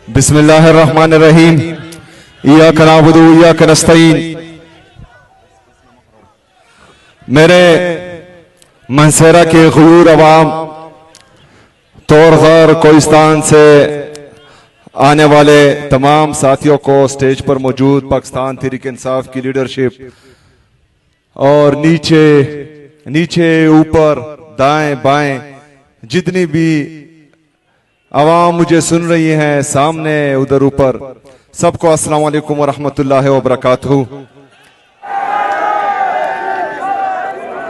बिस्मिल्लाहिर्रहमानिर्रहीम। इय्याक नअबुदु व इय्याक नस्तईन। मेरे मनसेरा के गयूर अवाम, तौर कोइस्तान से आने वाले तमाम साथियों को, स्टेज पर मौजूद पाकिस्तान तहरीक इंसाफ की लीडरशिप और नीचे ऊपर दाएं बाएं जितनी भी आवाम मुझे सुन रही हैं, सामने उधर ऊपर, सबको अस्सलाम वालेकुम व रहमतुल्लाहि व बरकातहू।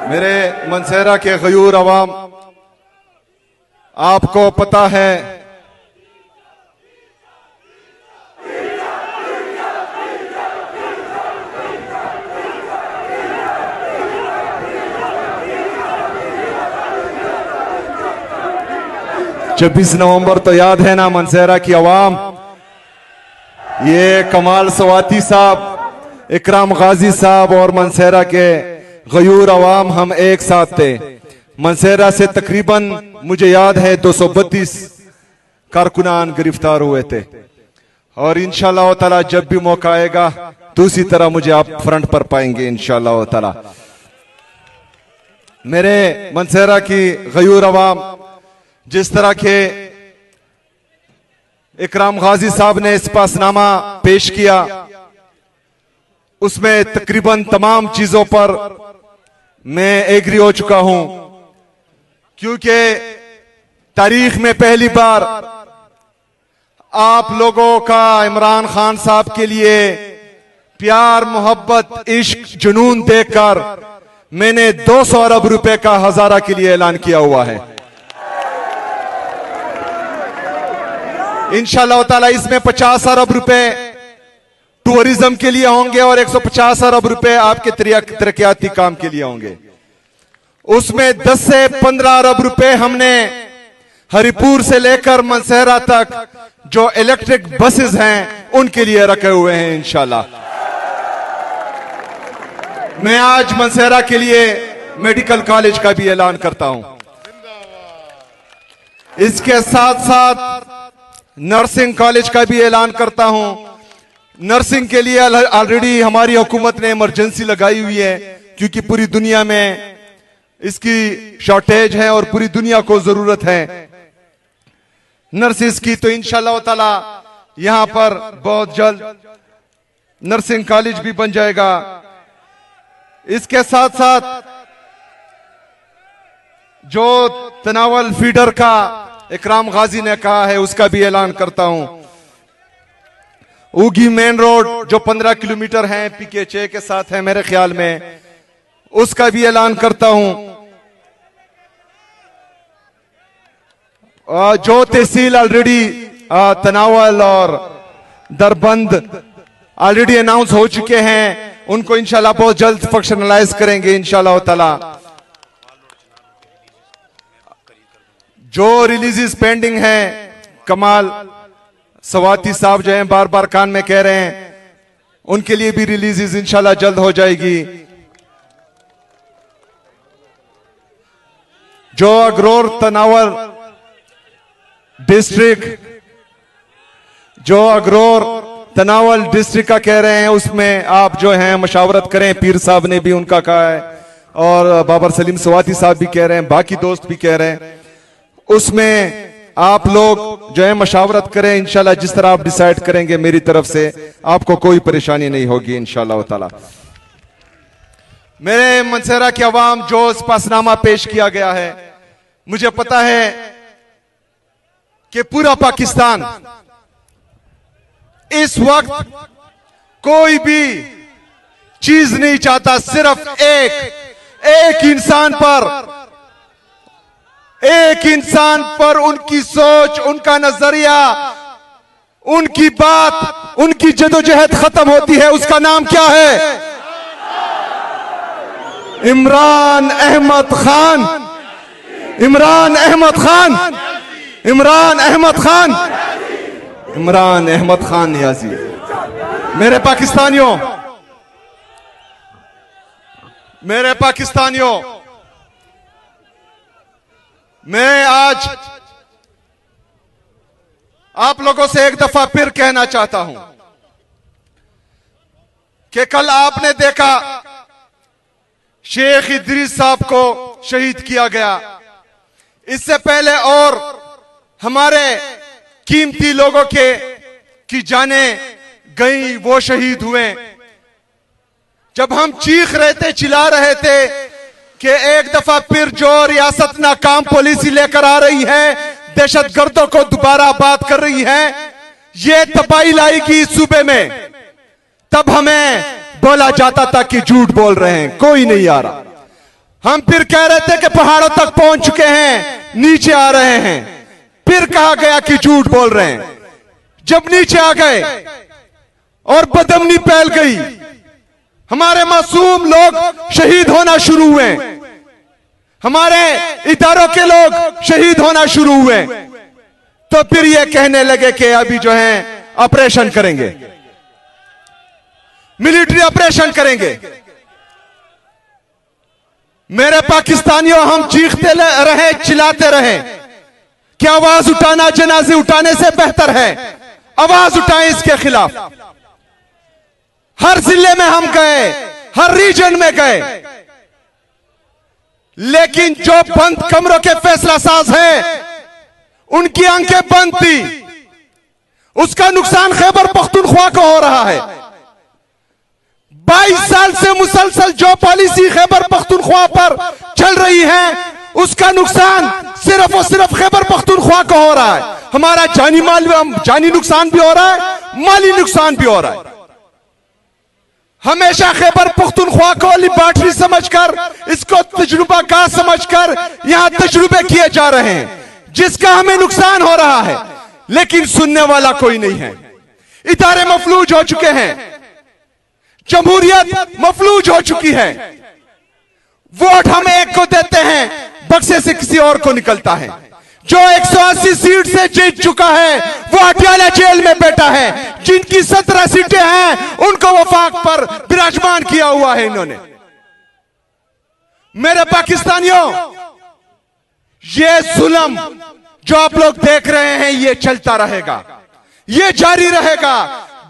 मेरे मनसेरा के गयूर अवाम, आपको पता है छब्बीस नवंबर तो याद है ना मनसेरा की अवाम। ये कमाल सवाती साहब, इकराम गाजी साहब और मनसेरा के गयूर अवाम हम एक साथ थे। मनसेरा से तकरीबन मुझे याद है 232 कारकुनान गिरफ्तार हुए थे और इंशाअल्लाह ताला जब भी मौका आएगा तो उसी तरह मुझे आप फ्रंट पर पाएंगे इंशाअल्लाह ताला। मेरे मनसेरा की गयूर अवाम, जिस तरह के इकराम गाजी साहब ने इस्पासनामा पेश किया, उसमें तकरीबन तमाम चीजों पर मैं एग्री हो चुका हूं, क्योंकि तारीख में पहली बार आप लोगों का इमरान खान साहब के लिए प्यार, मोहब्बत, इश्क, जुनून देखकर मैंने 200 अरब रुपए का हजारा के लिए ऐलान किया हुआ है। इंशाअल्लाह ताला इसमें 50 अरब रुपए टूरिज्म के लिए होंगे और 150 अरब रुपए आपके तरक्याती काम के लिए होंगे। उसमें 10 से 15 अरब रुपए हमने हरिपुर से लेकर मनसेरा तक जो इलेक्ट्रिक बसेस हैं उनके लिए रखे हुए हैं इंशाअल्लाह। मैं आज मनसेरा के लिए मेडिकल कॉलेज का भी ऐलान करता हूं। इसके साथ साथ नर्सिंग कॉलेज का भी ऐलान करता हूं। नर्सिंग के लिए ऑलरेडी हमारी हुकूमत ने इमरजेंसी लगाई हुई है, क्योंकि पूरी दुनिया में इसकी शॉर्टेज है और पूरी दुनिया को जरूरत है नर्सिस की। तो इंशाअल्लाह ताला यहां पर बहुत जल्द नर्सिंग कॉलेज भी बन जाएगा। इसके साथ साथ जो तनावल फीडर का इकराम गाजी ने कहा है, उसका भी ऐलान करता हूं। उगी मेन रोड जो 15 किलोमीटर है, PK6 के साथ है मेरे ख्याल में, उसका भी ऐलान करता हूं। जो तहसील ऑलरेडी तनावल और दरबंद ऑलरेडी अनाउंस हो चुके हैं, उनको इंशाल्लाह बहुत जल्द फंक्शनलाइज करेंगे इंशाल्लाह ताला। जो रिलीजेस पेंडिंग है, कमाल सवाती साहब जो हैं बार बार कान में कह रहे हैं, उनके लिए भी रिलीजेस इंशाल्लाह जल्द हो जाएगी। जो अगरोर तनावल डिस्ट्रिक्ट, जो अगरोर तनावल डिस्ट्रिक्ट का कह रहे हैं, उसमें आप जो हैं मशावरत करें। पीर साहब ने भी उनका कहा है और बाबर सलीम सवाती साहब भी कह रहे हैं, बाकी दोस्त भी कह रहे हैं। उसमें आप लोग जो है मशावरत करें इंशाल्लाह। जिस तरह आप डिसाइड करेंगे मेरी तरफ से आपको कोई परेशानी नहीं होगी इंशाल्लाह ताला। मेरे मनसेरा की आवाम, जो इस्पासनामा पेश किया गया है, मुझे पता है कि पूरा पाकिस्तान इस वक्त कोई भी चीज नहीं चाहता, सिर्फ एक इंसान पर उनकी सोच, उनका नजरिया, उनकी बात, उनकी जदोजहद खत्म होती है। उसका नाम क्या है? इमरान अहमद खान। इमरान अहमद खान। इमरान अहमद खान। इमरान अहमद खान नियाजी। मेरे पाकिस्तानियों, मैं आज आप लोगों से एक दफा फिर कहना चाहता हूं कि कल आपने देखा शेख इदरीस साहब को शहीद किया गया। इससे पहले और हमारे कीमती लोगों की जानें गई, वो शहीद हुए। जब हम चीख रहे थे, चिल्ला रहे थे कि एक दफा फिर जो रियासत नाकाम पॉलिसी लेकर आ रही है, दहशतगर्दों को दोबारा आबाद कर रही है, ये तबाही लाएगी इस सूबे में, तब हमें बोला जाता था कि झूठ बोल रहे हैं, कोई नहीं आ रहा। हम फिर कह रहे थे कि पहाड़ों तक पहुंच चुके हैं, नीचे आ रहे हैं, फिर कहा गया कि झूठ बोल रहे हैं। जब नीचे आ गए और बदअमनी फैल गई, हमारे मासूम लोग शहीद होना शुरू हुए, हमारे इदारों के लोग शहीद होना शुरू हुए, तो फिर ये कहने लगे कि अभी जो है ऑपरेशन करेंगे, मिलिट्री ऑपरेशन करेंगे। मेरे पाकिस्तानियों, हम चीखते रहे, चिल्लाते रहे कि आवाज उठाना जनाजे उठाने से बेहतर है, आवाज उठाएं इसके खिलाफ। हर जिले में हम गए, हर रीजन में गए, लेकिन जो बंद कमरों के फैसला साज हैं, उनकी आंखें बंद थी। उसका नुकसान खैबर पख्तूनख्वा को हो रहा है। 22 साल से मुसलसल जो पॉलिसी खैबर पख्तूनख्वा पर चल रही है, उसका नुकसान सिर्फ और सिर्फ खैबर पख्तूनख्वा को हो रहा है। हमारा जानी नुकसान भी हो रहा है, माली नुकसान भी हो रहा है। हमेशा खैबर पख्तूनख्वा को लिबर्टी समझकर, इसको तजुर्बा का समझकर यहां तजुर्बे किए जा रहे हैं, जिसका हमें नुकसान हो रहा है, लेकिन सुनने वाला कोई नहीं है। इदारे मफलूज हो चुके हैं, जमहूरियत मफलूज हो चुकी है। वोट हम एक को देते हैं, बक्से से किसी और को निकलता है। जो 180 सीट से जीत चुका है, वो अटियाला जेल में बैठा है। जिनकी 17 सीटें हैं, उनको वफाक पर विराजमान किया हुआ है इन्होंने। मेरे पाकिस्तानियों, ये जुल्म जो आप लोग देख रहे हैं, ये चलता रहेगा, ये जारी रहेगा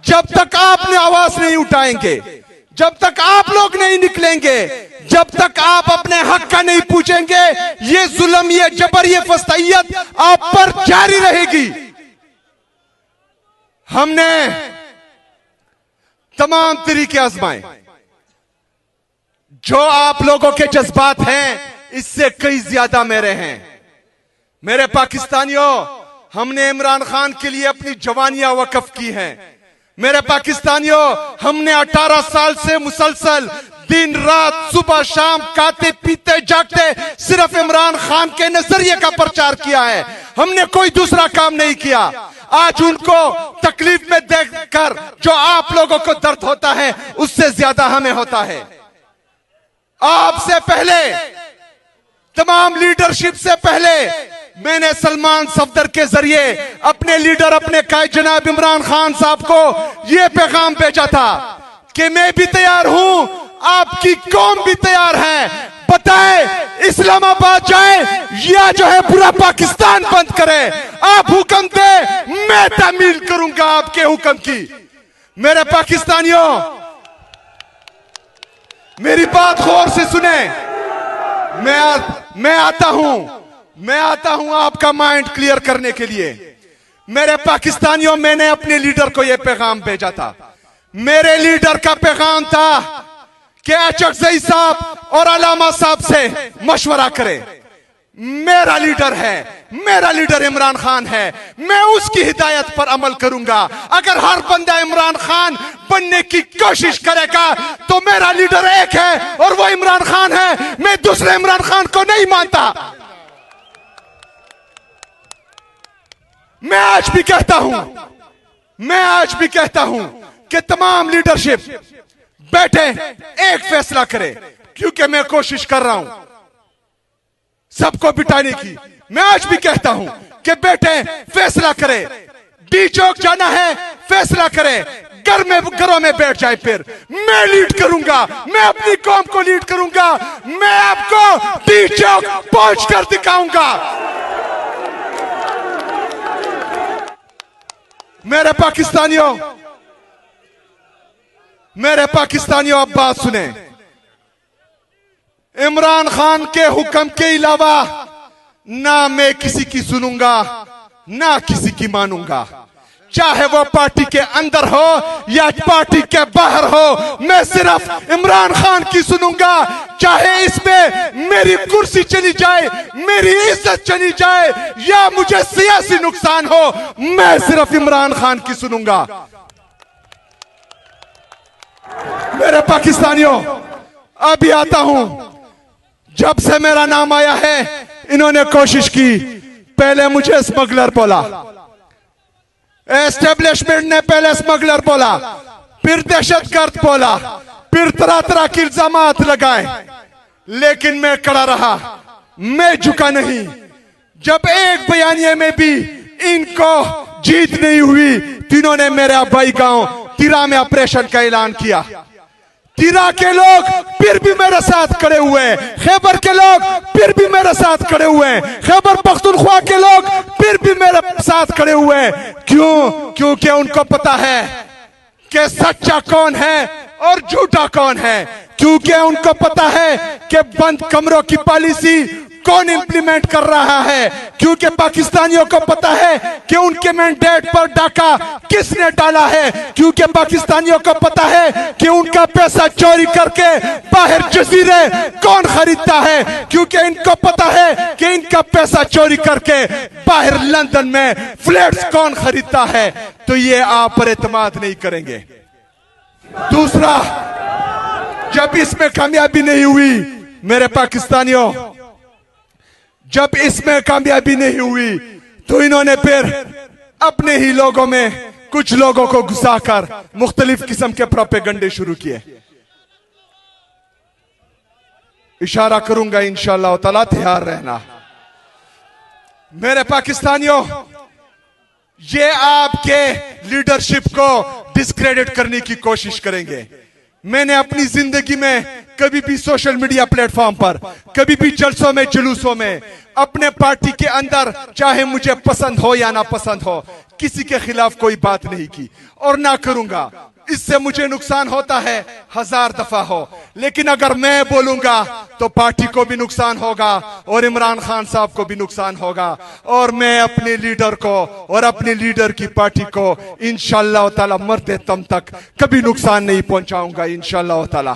जब तक आपने आवाज नहीं उठाएंगे, जब तक आप लोग नहीं निकलेंगे, जब तक आप अपने हक का नहीं पूछेंगे। ये जुल्म, ये जबर, ये फस्तैयत आप पर जारी रहेगी। हमने तमाम तरीके आजमाए, जो आप लोगों के जज्बात हैं, इससे कई ज्यादा मेरे हैं। मेरे पाकिस्तानियों, हमने इमरान खान के लिए अपनी जवानियां वक्फ की हैं। मेरे पाकिस्तानियों, हमने 18 साल से मुसलसल दिन रात सुबह शाम खाते पीते जागते सिर्फ इमरान खान के नजरिए का प्रचार किया है। हमने कोई दूसरा काम नहीं किया। आज उनको तकलीफ में देखकर जो आप लोगों को दर्द होता है, उससे ज्यादा हमें होता है। आपसे पहले, तमाम लीडरशिप से पहले, मैंने सलमान सफदर के जरिए अपने लीडर, अपने कायद जनाब इमरान खान साहब को यह पैगाम भेजा था कि मैं भी तैयार हूं, आपकी कौम भी तैयार है। बताएं, इस्लामाबाद जाए या जो है पूरा पाकिस्तान बंद करे, आप हुक्म दे, मैं तामील करूंगा आपके हुक्म की। मेरे पाकिस्तानियों, मेरी बात गौर से सुने। मैं आता हूं आपका माइंड क्लियर करने के लिए। मेरे पाकिस्तानियों, मैंने अपने लीडर को यह पैगाम भेजा था। मेरे लीडर का पैगाम था कि अचकजई साहब और अलामा साहब से मशवरा करें। मेरा लीडर है, मेरा लीडर इमरान खान है, मैं उसकी हिदायत पर अमल करूंगा। अगर हर बंदा इमरान खान बनने की कोशिश करेगा तो मेरा लीडर एक है और वो इमरान खान है। मैं दूसरे इमरान खान को नहीं मानता। मैं आज भी कहता हूं कि तमाम लीडरशिप बैठे, एक फैसला करे, क्योंकि मैं कोशिश कर रहा हूं सबको बिठाने की। मैं आज भी कहता हूं कि बैठे, फैसला करे। डी चौक जाना है, फैसला करे। घरों में बैठ जाए, फिर मैं लीड करूंगा, मैं अपनी कौम को लीड करूंगा। मैं आपको डी चौक पहुंच कर दिखाऊंगा। मेरे पाकिस्तानियों अब बात सुने। इमरान खान के हुक्म के अलावा ना मैं किसी की सुनूंगा ना किसी की मानूंगा, चाहे वो पार्टी के अंदर हो या पार्टी के बाहर हो। मैं सिर्फ इमरान खान की सुनूंगा, चाहे इसमें मेरी कुर्सी चली जाए, मेरी इज्जत चली जाए या मुझे सियासी नुकसान हो, मैं सिर्फ इमरान खान की सुनूंगा। मेरे पाकिस्तानियों अभी आता हूं। जब से मेरा नाम आया है इन्होंने कोशिश की, पहले मुझे स्मगलर बोला, एस्टेब्लिशमेंट ने पहले स्मगलर बोला, फिर दहशतगर्द बोला, फिर तरह तरह के इल्जामात लगाए, लेकिन मैं खड़ा रहा, मैं झुका नहीं। जब एक बयानिए में भी इनको जीत नहीं हुई, तीनों ने मेरे भाई गांव तिरा में ऑपरेशन का ऐलान किया। तिरा के लोग फिर भी मेरे साथ खड़े हुए, खैबर के लोग फिर भी मेरे साथ खड़े हुए, खैबर पख्तूनख्वा के लोग फिर भी मेरे साथ खड़े हुए। क्यों? क्योंकि उनको पता है कि सच्चा कौन है और झूठा कौन है, क्योंकि उनको पता है कि बंद कमरों की पॉलिसी कौन इंप्लीमेंट कर रहा है, क्योंकि पाकिस्तानियों को पता है कि उनके मैंडेट पर डाका किसने डाला है, क्योंकि पाकिस्तानियों को पता है कि उनका पैसा चोरी करके बाहर जजीरे कौन खरीदता है, क्योंकि इनको पता है कि इनका पैसा चोरी करके बाहर लंदन में फ्लैट्स कौन खरीदता है। तो ये आप पर एतमाद नहीं करेंगे। दूसरा, जब इसमें कामयाबी नहीं हुई मेरे पाकिस्तानियों, जब इसमें कामयाबी नहीं हुई तो इन्होंने फिर अपने ही लोगों में कुछ लोगों को घुसाकर मुख्तलिफ किस्म के प्रोपेगंडे शुरू किए। इशारा करूंगा इंशाअल्लाह ताला, तैयार रहना। मेरे पाकिस्तानियों, ये आपके लीडरशिप को डिस्क्रेडिट करने की कोशिश करेंगे। मैंने अपनी जिंदगी में कभी भी सोशल मीडिया प्लेटफॉर्म पर, कभी भी जलसों में जुलूसों में, अपने पार्टी के अंदर चाहे मुझे पसंद हो या ना पसंद हो, किसी के खिलाफ कोई बात नहीं की और ना करूंगा। इससे मुझे नुकसान होता है 1000 दफा हो, लेकिन अगर मैं बोलूंगा तो पार्टी को भी नुकसान होगा और इमरान खान साहब को भी नुकसान होगा, और मैं अपने लीडर को और अपने लीडर की पार्टी को इंशाअल्लाह ताला मरते दम तक कभी नुकसान नहीं पहुंचाऊंगा इंशाअल्लाह ताला।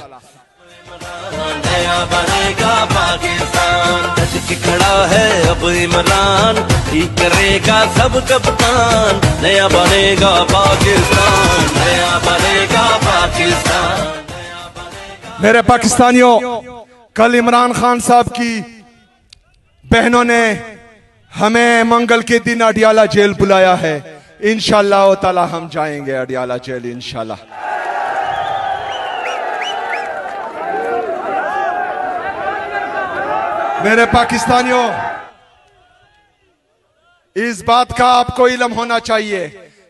नया बनेगा पाकिस्तान, डट के खड़ा है अब इमरान, ठीक करेगा सब कप्तान। नया बनेगा पाकिस्तान, नया बनेगा पाकिस्तान। मेरे पाकिस्तानियों, कल इमरान खान साहब की बहनों ने हमें मंगल के दिन अडियाला जेल बुलाया है। इंशाअल्लाह ताला हम जाएंगे अडियाला जेल इंशाअल्लाह। मेरे पाकिस्तानियों, इस बात का आपको इल्म होना चाहिए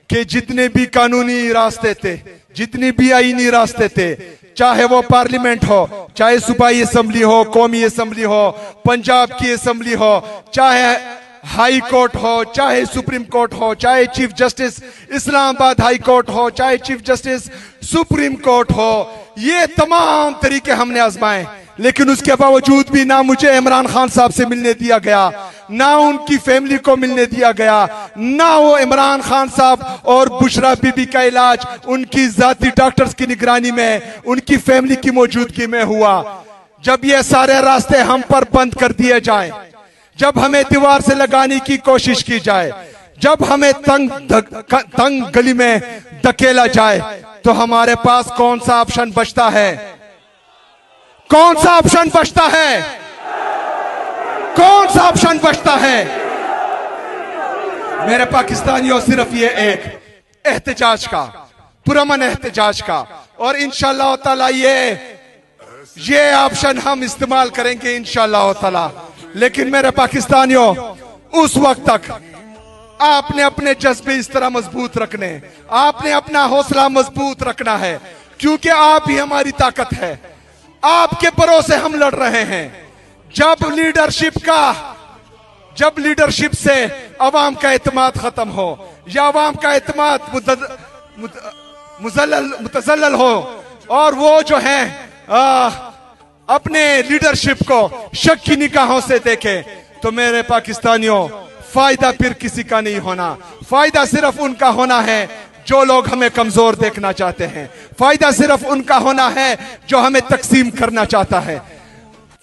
कि जितने भी कानूनी रास्ते थे, जितनी भी आईनी रास्ते थे, चाहे वो पार्लियामेंट हो, चाहे सूबाई असेंबली हो, कौमी असेंबली हो, पंजाब की असेंबली हो, चाहे हाई कोर्ट हो, चाहे सुप्रीम कोर्ट हो, चाहे chief justice Islamabad high court हो, चाहे चीफ जस्टिस सुप्रीम कोर्ट हो, ये तमाम तरीके हमने आजमाए, लेकिन उसके बावजूद भी ना मुझे इमरान खान साहब से मिलने दिया गया, ना उनकी फैमिली को मिलने दिया गया, ना वो इमरान खान साहब और बुशरा बीबी का इलाज उनकी जाती डॉक्टर्स की निगरानी में, उनकी फैमिली की मौजूदगी में हुआ। जब ये सारे रास्ते हम पर बंद कर दिए जाएं, जब हमें दीवार से लगाने की कोशिश की जाए, जब हमें तंग गली में धकेला जाए, तो हमारे पास कौन सा ऑप्शन बचता है? कौन सा ऑप्शन बचता है? कौन सा ऑप्शन बचता है? मेरे पाकिस्तानियों, सिर्फ ये एक एहतजाज का, पुरअमन एहतजाज का, और इंशाअल्लाह ताला ये ऑप्शन हम इस्तेमाल करेंगे इंशाअल्लाह ताला। लेकिन मेरे पाकिस्तानियों, उस वक्त तक आपने अपने जज्बे इस तरह मजबूत रखने, आपने अपना हौसला मजबूत रखना है, क्योंकि आप ही हमारी ताकत है। आपके भरोसे हम लड़ रहे हैं। जब लीडरशिप से अवाम का एतमाद खत्म हो या अवाम का एतमाद मुतजल्लल हो और वो जो है अपने लीडरशिप को शक की निगाहों से देखे, तो मेरे पाकिस्तानियों फायदा फिर किसी का नहीं होना। फायदा सिर्फ उनका होना है जो लोग हमें कमजोर देखना चाहते हैं। फायदा सिर्फ उनका होना है जो हमें तकसीम करना चाहता है।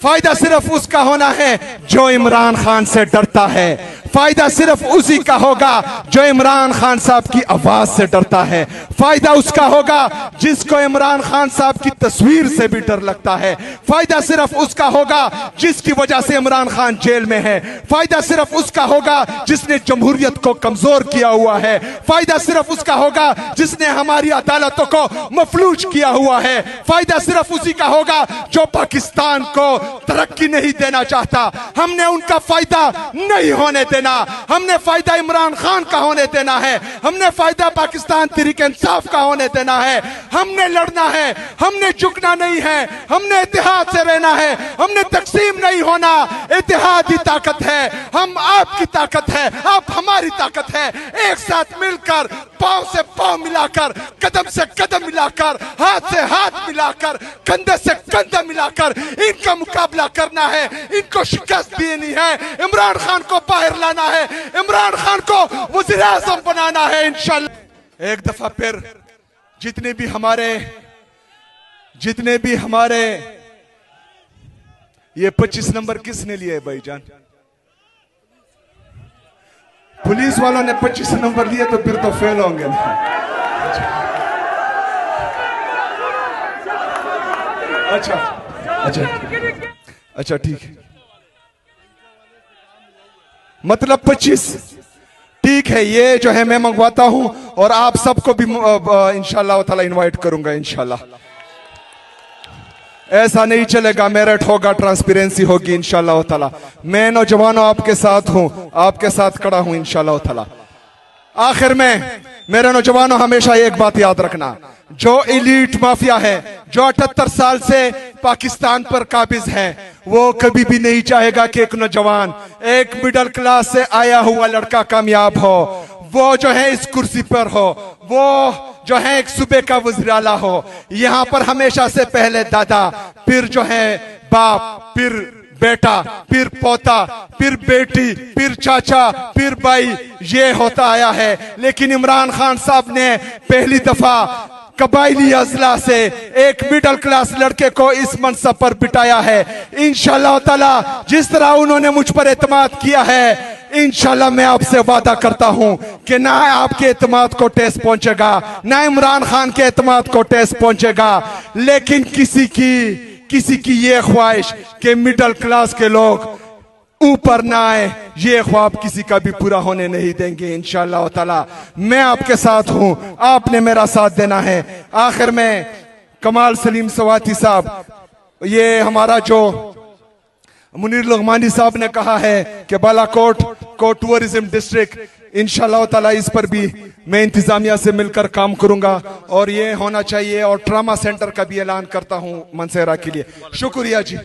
फायदा सिर्फ उसका होना है जो इमरान खान से डरता है। फायदा सिर्फ उसी का होगा जो इमरान खान साहब की आवाज से डरता है। फायदा उसका होगा जिसको इमरान खान साहब की तस्वीर से भी डर लगता है। फायदा सिर्फ उसका होगा जिसकी वजह से इमरान खान जेल में है। फायदा सिर्फ उसका होगा जिसने जमहूरियत को कमजोर किया हुआ है। फायदा सिर्फ उसका होगा जिसने हमारी अदालतों को मफलूज किया हुआ है। फायदा सिर्फ उसी का होगा जो पाकिस्तान को तरक्की नहीं देना चाहता। हमने उनका फायदा नहीं होने देना। हमने फायदा इमरान खान का होने देना है। हमने फायदा पाकिस्तान तहरीक इंसाफ का होने देना है। हमने लड़ना है, हमने झुकना नहीं है, हमने इत्तेहाद से रहना है, हमने तकसीम नहीं होना। इत्तेहाद ही ताकत है। हम आपकी ताकत है, आप हमारी ताकत है। एक साथ मिलकर, पांव से पांव मिलाकर, कदम से कदम मिलाकर, हाथ से हाथ मिलाकर, कंधे से कंधा मिलाकर इनका मुकाबला करना है। इनको शिकस्त देनी है। इमरान खान को बाहर लाना है। इमरान खान को वज़ीर आज़म बनाना है इंशाल्लाह। एक दफा फिर जितने भी हमारे ये 25 नंबर किसने लिए भाईजान? पुलिस वालों ने 25 नंबर लिए तो फिर तो फेल होंगे ना। अच्छा ठीक है, मतलब 25 ठीक है। ये जो है मैं मंगवाता हूं और आप सबको भी इंशाल्लाह ताला इनवाइट करूंगा इंशाल्लाह। ऐसा नहीं चलेगा, मेरिट होगा, ट्रांसपेरेंसी होगी इंशाल्लाह ताला। मैं नौजवानों आपके साथ हूं, आपके साथ खड़ा हूं इंशाल्लाह ताला। आखिर में मेरे नौजवानों हमेशा एक बात याद रखना, जो एलीट माफिया है, जो 78 साल से पाकिस्तान पर काबिज है, वो कभी भी नहीं चाहेगा कि एक नौजवान, एक मिडिल क्लास से आया हुआ लड़का कामयाब हो। वो जो है इस कुर्सी पर हो, वो जो है एक सूबे का वज़ीर आला हो। यहाँ पर हमेशा से पहले दादा, फिर जो है बाप, फिर बेटा, फिर पोता, फिर बेटी, फिर चाचा, फिर भाई, ये होता आया है। लेकिन इमरान खान साहब ने पहली दफा कबायली अजला से एक मिडिल क्लास लड़के को इस मनसब पर बिठाया है। इंशाल्लाह ताला जिस तरह उन्होंने मुझ पर एतमाद किया है, इंशाल्लाह मैं आपसे वादा करता हूं कि ना आपके एतमाद को ठेस पहुंचेगा, ना इमरान खान के एतमाद को ठेस पहुंचेगा। लेकिन किसी की ये ख्वाहिश कि मिडिल क्लास के लोग ऊपर ना आए, ये ख्वाब किसी का भी पूरा होने नहीं देंगे इंशाल्लाह ताला। मैं आपके साथ हूं, आपने मेरा साथ देना है। आखिर में कमाल सलीम सवाती साहब, ये हमारा जो मुनीर लुगमानी साहब ने कहा है कि बालाकोट को टूरिज्म डिस्ट्रिक्ट, इंशाल्लाह ताला इस पर भी मैं इंतजामिया से मिलकर काम करूंगा और ये होना चाहिए। और ट्रामा सेंटर का भी ऐलान करता हूं मनसेरा के लिए। शुक्रिया जी।